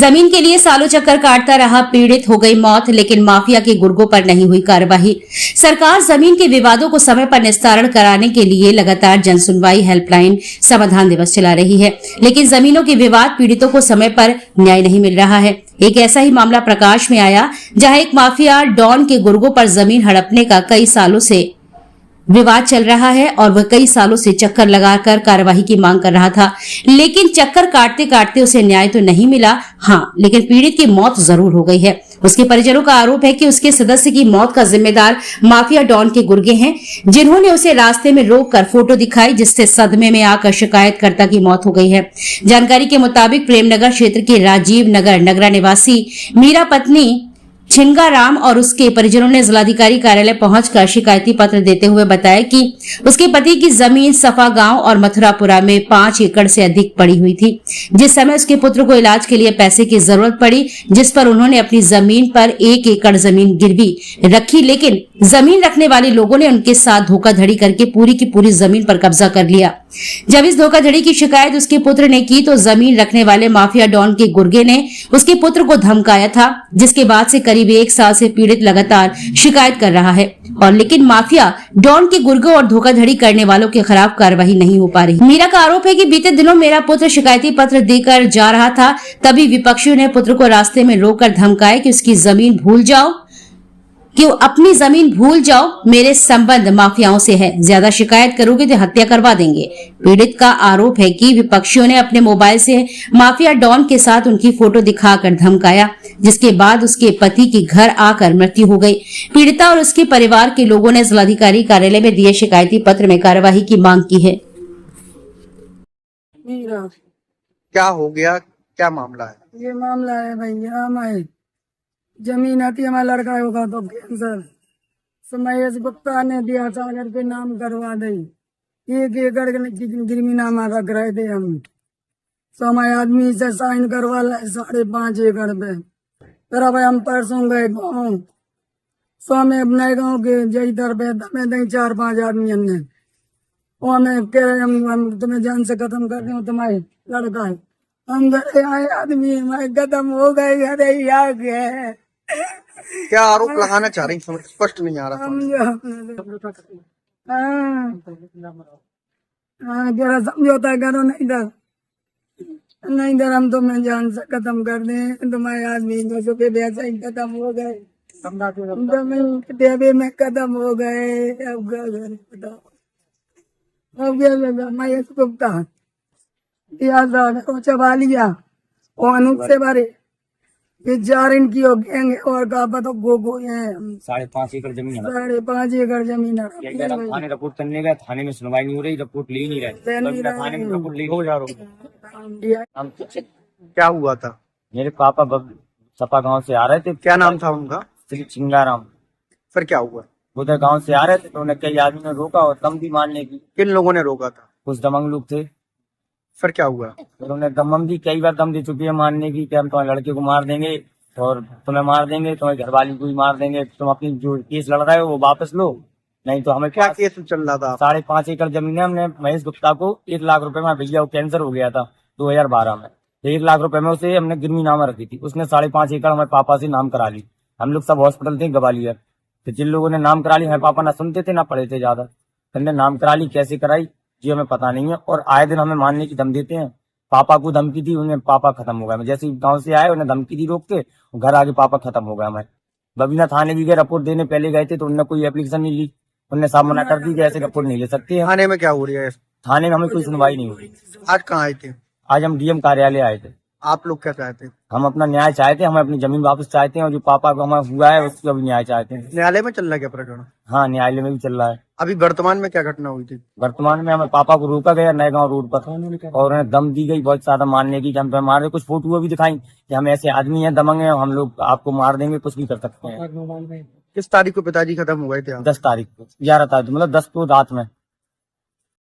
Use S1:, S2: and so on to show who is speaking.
S1: जमीन के लिए सालों चक्कर काटता रहा पीड़ित, हो गई मौत, लेकिन माफिया के गुर्गों पर नहीं हुई कार्रवाई। सरकार जमीन के विवादों को समय पर निस्तारण कराने के लिए लगातार जनसुनवाई हेल्पलाइन समाधान दिवस चला रही है, लेकिन जमीनों के विवाद पीड़ितों को समय पर न्याय नहीं मिल रहा है। एक ऐसा ही मामला प्रकाश में आया जहां एक माफिया डॉन के गुर्गों पर जमीन हड़पने का कई सालों से विवाद चल रहा है और वह कई सालों से चक्कर लगाकर कार्यवाही की मांग कर रहा था, लेकिन चक्कर काटते काटते उसे न्याय तो नहीं मिला। हाँ, लेकिन पीड़ित की मौत जरूर हो गई है। उसके परिजनों का आरोप है कि उसके सदस्य की मौत का जिम्मेदार माफिया डॉन के गुर्गे हैं, जिन्होंने उसे रास्ते में रोककर फोटो दिखाई, जिससे सदमे में आकर शिकायतकर्ता की मौत हो गई है। जानकारी के मुताबिक प्रेमनगर क्षेत्र के राजीव नगर नगरा निवासी मीरा पत्नी छिंगाराम और उसके परिजनों ने जिलाधिकारी कार्यालय पहुंचकर शिकायती पत्र देते हुए बताया कि उसके पति की जमीन सफा गांव और मथुरापुरा में 5 एकड़ से अधिक पड़ी हुई थी। जिस समय उसके पुत्र को इलाज के लिए पैसे की जरूरत पड़ी, जिस पर उन्होंने अपनी जमीन पर 1 एकड़ जमीन गिरवी रखी, लेकिन जमीन रखने वाले लोगों ने उनके साथ धोखाधड़ी करके पूरी की पूरी जमीन पर कब्जा कर लिया। जब इस धोखाधड़ी की शिकायत उसके पुत्र ने की तो जमीन रखने वाले माफिया डॉन के गुर्गे ने उसके पुत्र को धमकाया था, जिसके बाद से करीब 1 साल से पीड़ित लगातार शिकायत कर रहा है, और लेकिन माफिया डॉन के गुर्गों और धोखाधड़ी करने वालों के खिलाफ कार्रवाई नहीं हो पा रही। मीरा का आरोप है कि बीते दिनों मेरा पुत्र शिकायती पत्र देकर जा रहा था, तभी विपक्षियों ने पुत्र को रास्ते में रोककर धमकाया कि उसकी जमीन भूल जाओ, कि अपनी जमीन भूल जाओ, मेरे संबंध माफियाओं से है, ज्यादा शिकायत करोगे तो हत्या करवा देंगे। पीड़ित का आरोप है कि विपक्षियों ने अपने मोबाइल से माफिया डॉन के साथ उनकी फोटो दिखाकर धमकाया, जिसके बाद उसके पति की घर आकर मृत्यु हो गई। पीड़िता और उसके परिवार के लोगों ने जिलाधिकारी कार्यालय में दिए शिकायती पत्र में कार्यवाही की मांग की है।
S2: क्या हो गया, क्या मामला है?
S3: ये मामला है भैया, मैं जमीन आती हमारा लड़का होगा तो कैंसर महेश गुप्ता ने दिया सागर पे नाम करवा दी। 1 एकड़ गिरवी नामा रख रहे थे हम, समय आदमी से साइन करवा लाए 5.5 एकड़ पे। फिर अब हम परसों गए गाँव, में अपने गाँव के जई दर पे हमें दई 4-5 आदमी हमने वो हमें कह रहे हम तुम्हें जान से खत्म कर दें, तुम्हारे लड़का है। हम घरे आए आदमी हमारे खत्म हो गए, घरे ही आ गए।
S2: क्या आरोप लगाना चाह रही, समझ स्पष्ट नहीं आ रहा।
S3: जरा समझौता करो, नहीं दर हम तुम्हें जान से खत्म कर दें, तुम्हारे आदमी के वैसे ही खत्म हो गए, जमीन में खत्म हो गए। अब घर बताओ, अब क्या महेश गुप्ता चबा लिया और अनूप से बारे ये 4 इनकी हो गएंगे और का पता गो है।
S4: 5.5 एकड़ जमीन है।
S3: 5.5 एकड़ जमीन है।
S4: थाने रिपोर्ट करने गए, थाने में सुनवाई नहीं हो रही, रिपोर्ट ले नहीं रहे, थाने में रिपोर्ट लीक हो जा रहा।
S2: क्या हुआ था?
S4: मेरे पापा सपा गांव से आ रहे थे।
S2: क्या नाम था उनका?
S4: श्री छिंगाराम।
S2: फिर क्या हुआ?
S4: उधर गांव से आ रहे थे तो उन्हें कई आदमी ने रोका और दम भी मारने की।
S2: किन लोगों ने रोका था?
S4: कुछ दमंग लोग थे।
S2: फिर क्या हुआ?
S4: फिर उन्हें दम भी कई बार दम दे चुकी है मारने की, कि हम तुम्हारे लड़के को मार देंगे और तुम्हें मार देंगे, तुम्हारे घरवाली को भी मार देंगे, तुम अपनी जो केस लड़ रहे हो वो वापस लो, नहीं तो हमें।
S2: क्या केस चल रहा था?
S4: 5.5 एकड़ जमीन है। हमने महेश गुप्ता को 1 लाख रुपए में, भैया को कैंसर हो गया था 2012 में, तो 1 लाख रुपए में उसे हमने गिरवी नामा रखी थी। उसने 5.5 एकड़ हमारे पापा से नाम करा ली। हम लोग सब हॉस्पिटल थे ग्वालियर, तो जिन लोगों ने नाम करा ली, हमारे पापा ना सुनते थे ना पढ़े थे ज्यादा, हमने नाम करा ली। कैसे कराई जी हमें पता नहीं है, और आए दिन हमें मारने की दम देते हैं। पापा को धमकी दी, उन्हें पापा खत्म हो गया। जैसे गांव से आए उन्हें धमकी दी रोक के, घर आगे पापा खत्म हो गया। हमारे बबीना थाने भी गए, रिपोर्ट देने पहले गए थे तो उन्होंने कोई एप्लीकेशन नहीं ली, उन्होंने साफ मना कर दी कि ऐसे रिपोर्ट नहीं ले सकते।
S2: थाने में क्या हो रही है?
S4: थाने में हमें कोई सुनवाई नहीं हो रही।
S2: आज कहाँ आए थे?
S4: आज हम डीएम कार्यालय आए थे।
S2: आप लोग क्या चाहते?
S4: हम अपना न्याय चाहते हैं, हमें अपनी जमीन वापस चाहते हैं, और जो पापा को हमारा हुआ है उसका भी न्याय चाहते हैं।
S2: न्यायालय में चल रहा है क्या प्रकरण?
S4: हाँ, न्यायालय में भी चल रहा है।
S2: अभी वर्तमान में क्या घटना हुई थी?
S4: वर्तमान में हमें पापा को रोका गया नए गांव रोड पर, और उन्हें दम दी गई बहुत ज्यादा मारने की, हम पे मार दे। कुछ फोटो भी दिखाई कि हम ऐसे आदमी हैं, दमंग हैं, हम लोग आपको मार देंगे, कुछ भी कर सकते हैं।
S2: किस तारीख को पिताजी खत्म हो गए थे?
S4: 10 तारीख को, 11 तारीख, मतलब 10 को रात में।